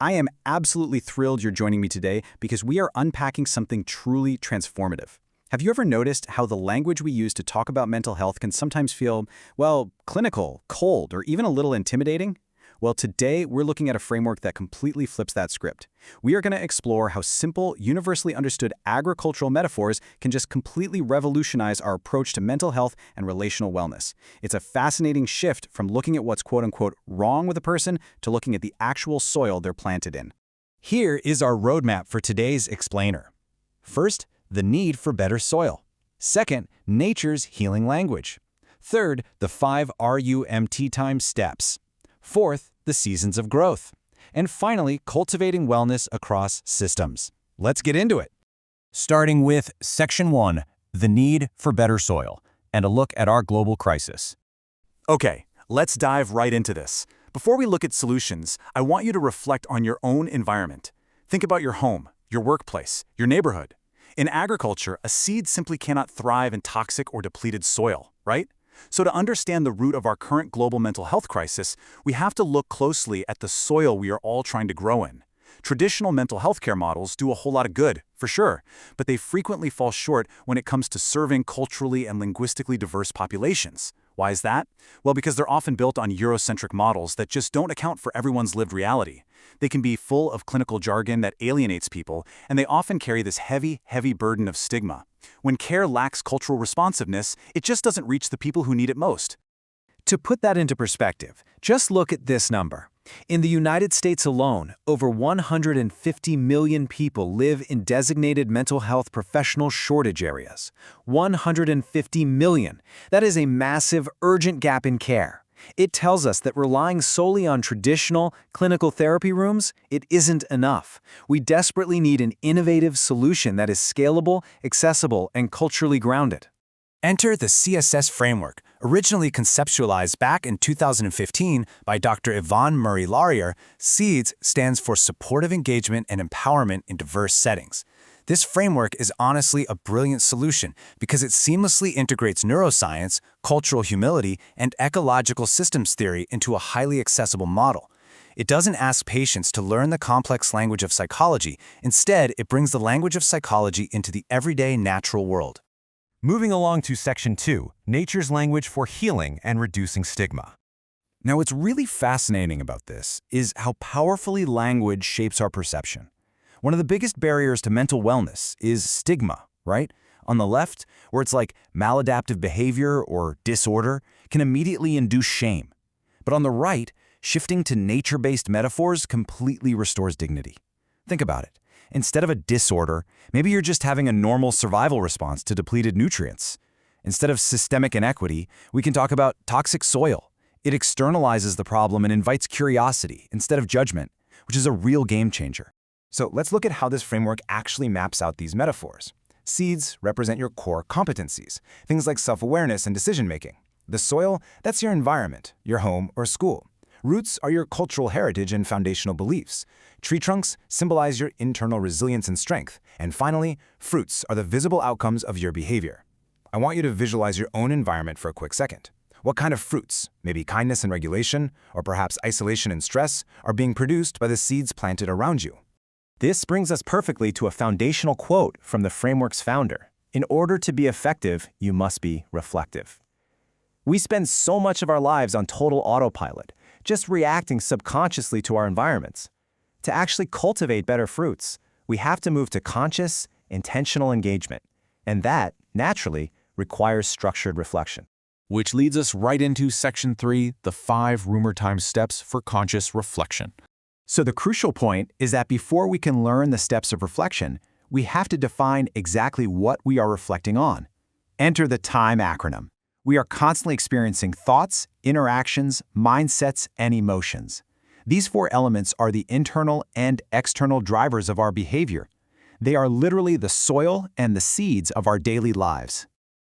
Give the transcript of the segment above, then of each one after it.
I am absolutely thrilled you're joining me today because we are unpacking something truly transformative. Have you ever noticed how the language we use to talk about mental health can sometimes feel, well, clinical, cold, or even a little intimidating? Well, today we're looking at a framework that completely flips that script. We are going to explore how simple, universally understood agricultural metaphors can just completely revolutionize our approach to mental health and relational wellness. It's a fascinating shift from looking at what's quote-unquote wrong with a person to looking at the actual soil they're planted in. Here is our roadmap for today's explainer. First, the need for better soil. Second, nature's healing language. Third, the 5 RUMERTIME steps. Fourth, the seasons of growth. And finally, cultivating wellness across systems. Let's get into it. Starting with Section 1, the need for better soil, and a look at our global crisis. Okay, let's dive right into this. Before we look at solutions, I want you to reflect on your own environment. Think about your home, your workplace, your neighborhood. In agriculture, a seed simply cannot thrive in toxic or depleted soil, right? So to understand the root of our current global mental health crisis, we have to look closely at the soil we are all trying to grow in. Traditional mental health care models do a whole lot of good, for sure, but they frequently fall short when it comes to serving culturally and linguistically diverse populations. Why is that? Well, because they're often built on Eurocentric models that just don't account for everyone's lived reality. They can be full of clinical jargon that alienates people, and they often carry this heavy burden of stigma. When care lacks cultural responsiveness, it just doesn't reach the people who need it most. To put that into perspective, just look at this number. In the United States alone, over 150 million people live in designated mental health professional shortage areas. 150 million. That is a massive, urgent gap in care. It tells us that relying solely on traditional clinical therapy rooms, it isn't enough. We desperately need an innovative solution that is scalable, accessible, and culturally grounded. Enter the CSS Framework, originally conceptualized back in 2015 by Dr. Yvonne Murray-Laurier. SEEDS stands for Supportive Engagement and Empowerment in Diverse Settings. This framework is honestly a brilliant solution because it seamlessly integrates neuroscience, cultural humility, and ecological systems theory into a highly accessible model. It doesn't ask patients to learn the complex language of psychology. Instead, it brings the language of psychology into the everyday natural world. Moving along to Section 2, Nature's Language for Healing and Reducing Stigma. Now, what's really fascinating about this is how powerfully language shapes our perception. One of the biggest barriers to mental wellness is stigma, right? On the left, where it's like maladaptive behavior or disorder can immediately induce shame. But on the right, shifting to nature-based metaphors completely restores dignity. Think about it. Instead of a disorder, maybe you're just having a normal survival response to depleted nutrients. Instead of systemic inequity, we can talk about toxic soil. It externalizes the problem and invites curiosity instead of judgment, which is a real game changer. So let's look at how this framework actually maps out these metaphors. Seeds represent your core competencies, things like self-awareness and decision-making. The soil, that's your environment, your home or school. Roots are your cultural heritage and foundational beliefs. Tree trunks symbolize your internal resilience and strength. And finally, fruits are the visible outcomes of your behavior. I want you to visualize your own environment for a quick second. What kind of fruits, maybe kindness and regulation, or perhaps isolation and stress, are being produced by the seeds planted around you? This brings us perfectly to a foundational quote from the framework's founder. In order to be effective, you must be reflective. We spend so much of our lives on total autopilot, just reacting subconsciously to our environments. To actually cultivate better fruits, we have to move to conscious, intentional engagement. And that, naturally, requires structured reflection. Which leads us right into Section 3, the 5 RUMERTIME steps for conscious reflection. So the crucial point is that before we can learn the steps of reflection, we have to define exactly what we are reflecting on. Enter the TIME acronym. We are constantly experiencing thoughts, interactions, mindsets, and emotions. These 4 elements are the internal and external drivers of our behavior. They are literally the soil and the seeds of our daily lives.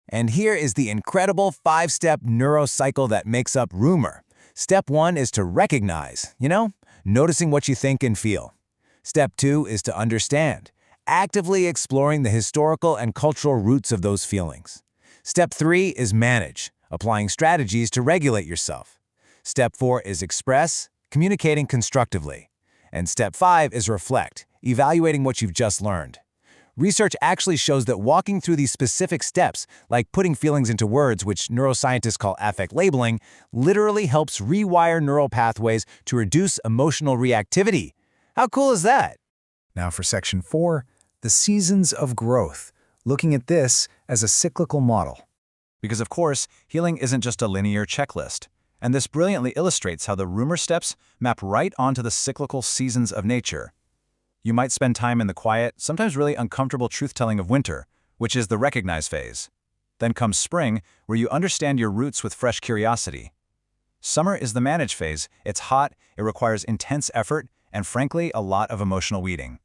And here is the incredible 5-step neuro-cycle that makes up RUMER. Step 1 is to recognize, noticing what you think and feel. Step 2 is to understand, actively exploring the historical and cultural roots of those feelings. Step 3 is manage, applying strategies to regulate yourself. Step 4 is express, communicating constructively. And step 5 is reflect, evaluating what you've just learned. Research actually shows that walking through these specific steps, like putting feelings into words, which neuroscientists call affect labeling, literally helps rewire neural pathways to reduce emotional reactivity. How cool is that? Now for section 4, the seasons of growth, looking at this as a cyclical model. Because of course, healing isn't just a linear checklist. And this brilliantly illustrates how the rumor steps map right onto the cyclical seasons of nature. You might spend time in the quiet, sometimes really uncomfortable truth-telling of winter, which is the recognize phase. Then comes spring, where you understand your roots with fresh curiosity. Summer is the manage phase. It's hot, it requires intense effort, and frankly, a lot of emotional weeding.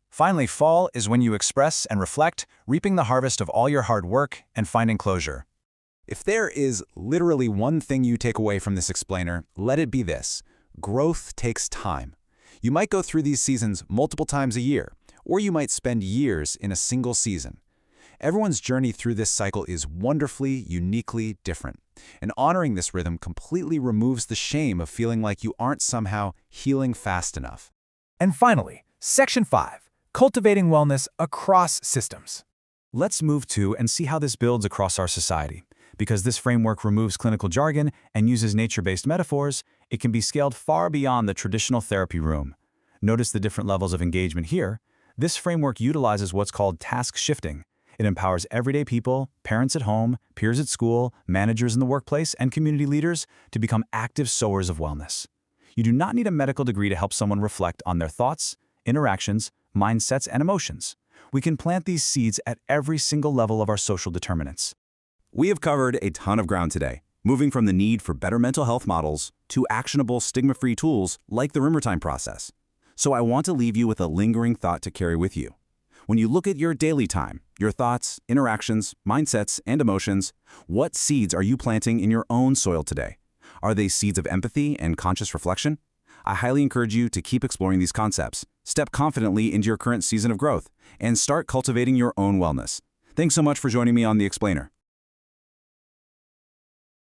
Finally, fall is when you express and reflect, reaping the harvest of all your hard work and finding closure. If there is literally one thing you take away from this explainer, let it be this: growth takes time. You might go through these seasons multiple times a year, or you might spend years in a single season. Everyone's journey through this cycle is wonderfully, uniquely different, and honoring this rhythm completely removes the shame of feeling like you aren't somehow healing fast enough. And finally, section 5, cultivating wellness across systems. Let's move to and see how this builds across our society. Because this framework removes clinical jargon and uses nature-based metaphors, it can be scaled far beyond the traditional therapy room. Notice the different levels of engagement here. This framework utilizes what's called task shifting. It empowers everyday people, parents at home, peers at school, managers in the workplace, and community leaders to become active sowers of wellness. You do not need a medical degree to help someone reflect on their thoughts, interactions, mindsets, and emotions. We can plant these seeds at every single level of our social determinants. We have covered a ton of ground today, moving from the need for better mental health models to actionable stigma-free tools like the RUMERTIME process. So I want to leave you with a lingering thought to carry with you. When you look at your daily time, your thoughts, interactions, mindsets, and emotions, what seeds are you planting in your own soil today? Are they seeds of empathy and conscious reflection? I highly encourage you to keep exploring these concepts, step confidently into your current season of growth, and start cultivating your own wellness. Thanks so much for joining me on The Explainer.